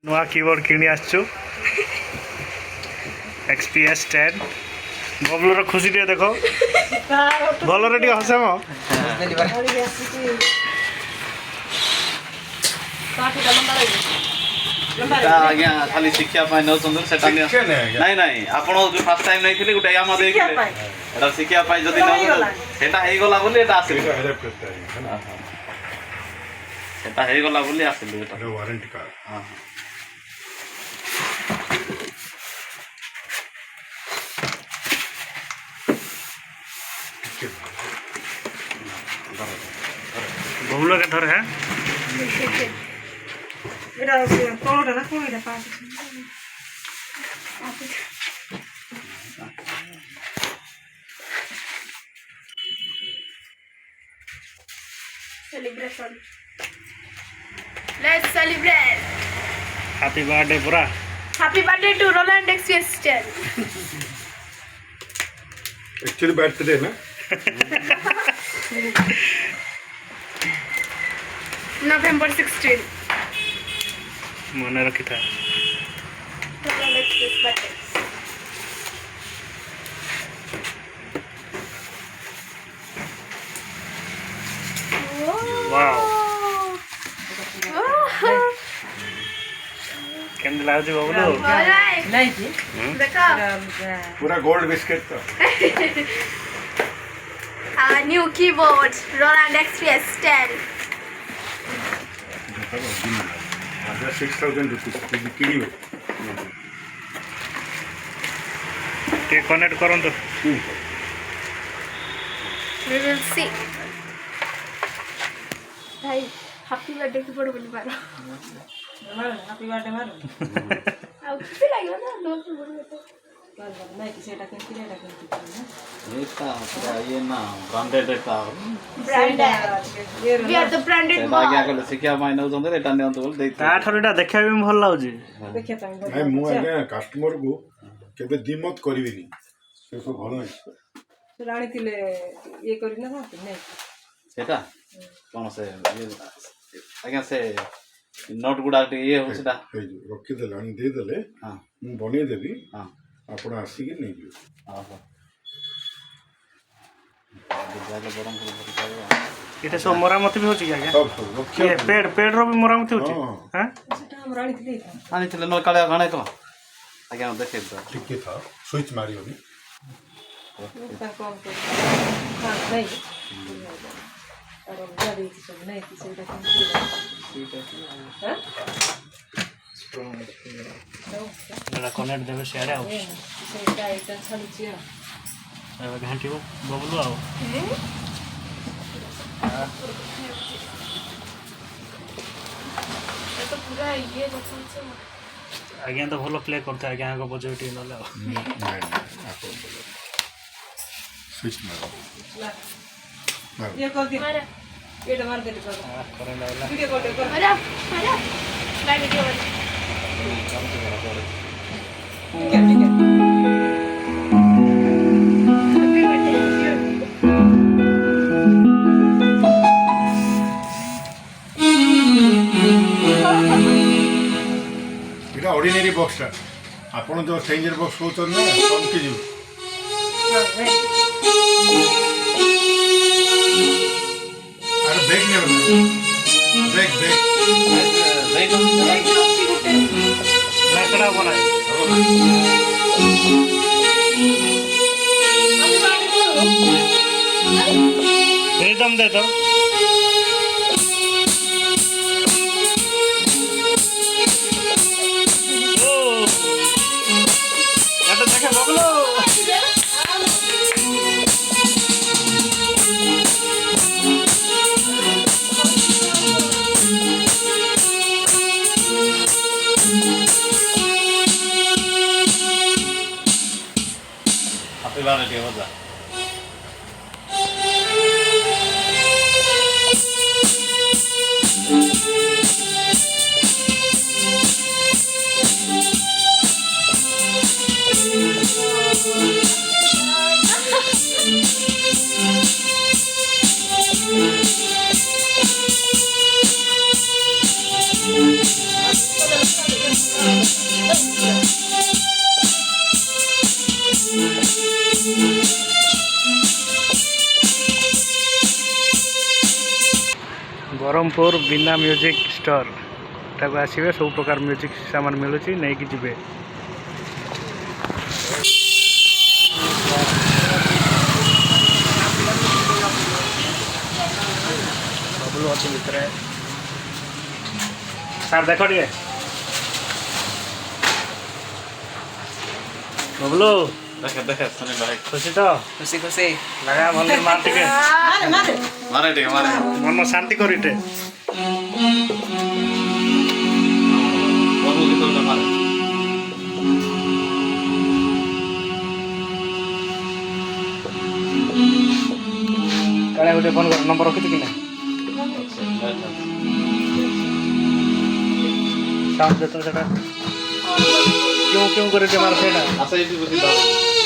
नुआ कीबोर्ड किणी आसछु xps-10 बबलूर खुशी टे देखो भल रे हसे मो आज्ञा खाली शिक्षा नौ नहीं नहीं आप फास्ट टाइम नहीं थे गोटे आम देखिए शिक्षा जदि सेटा गला बोली सेटा गला बोली आसिलु वारंटी कार्ड हां बबलू के धर है এটা কোনটা না কোনটা pass celebration let's celebrate happy birthday पूरा happy birthday to Roland xps-10 actually birthday ना November 16 मन रखी था Roland xps birthday वाओ केम लागो बबलू नहीं जी देखो पूरा गोल्ड बिस्किट तो new keyboard Roland xps-10 6,000 rupees kilo टे कनेक्ट करन तो we will see भाई हैप्पी बर्थडे की फोटो बोली मारो हैप्पी बर्थडे मारो अब किसी लगे ना दो फोटो नहीं किसी एटा केन किरे एटा केन एटा ये ना branded Etah branded we are the branded आज्ञा कले शिक्षा नौ एटा ने बोल दे ता ठरटा देखा भी भल लाउजी देखिए तम नहीं मु आगे कस्टमर को केबे दिमत करबिनी से सब भल नहीं राणी थिले ये करी ना नहीं सेटा कोन से आज्ञा से नोट गुडा ये हो सेटा रखी देला दे देले हां मु बने देबी हां आपण आसी के नहीं दियो आहो जाले बरम कर इते सब मरामती भी होची क्या सब रखियो ये पेड़ रो भी मरामती होची हैं सेटा हम राणी थिले आनी थिले न काले गाणे को आज्ञा देखे तो ठीक था स्विच मारियो नी ता कम कर हां नहीं और जा दे कि सब नहीं किसी एटा केन किरे हां जरा कनेक्ट देबे शेयर आउ सेटा एटा छाली छिया अब घांटीबो बबलू आउ ये तो पूरा ये देखो से आज्ञा तो भलो प्ले करता है आज्ञा को पॉजिटिव न लाओ नहीं स्विच मारो ये कर दे मारा एटा मार दे कर करंट आइला वीडियो कॉल कर मारा मारा लाइव वीडियो वाला ठीक है हैप्पी बर्थडे इटा ऑर्डिनरी बॉक्स टा आपण जो स्ट्रेंजर बॉक्स होतन ना कम के जीव अरे बैग ने बैग लाकड़ा बनाए रिदम दे दो ओ ये तो देखे बबलू हैप्पी बर्थडे हो जा सोनपुर बिना म्यूजिक स्टोर ताको आसवे सब प्रकार म्यूजिक सामान मिलूँ नहीं कि जीवे बबलू अच्छे भितर सार देख टे बबलू ଦେଖେ ଦେଖେ ସୁନିଲ ଭାଇ खुशी तो खुशी खुशी लगा भल मार टिके मारे मारे ମାରେ ଟିକେ ମାରେ मन शांति करिटे ବବୁ ଗୀତ ଗୋଟେ ମାରେ काले गोटे फोन कर नंबर रखी कि ना साउंड देतो सेटा क्यों क्यों करे मार सेटा ଆସ ଏଇଠି ବସି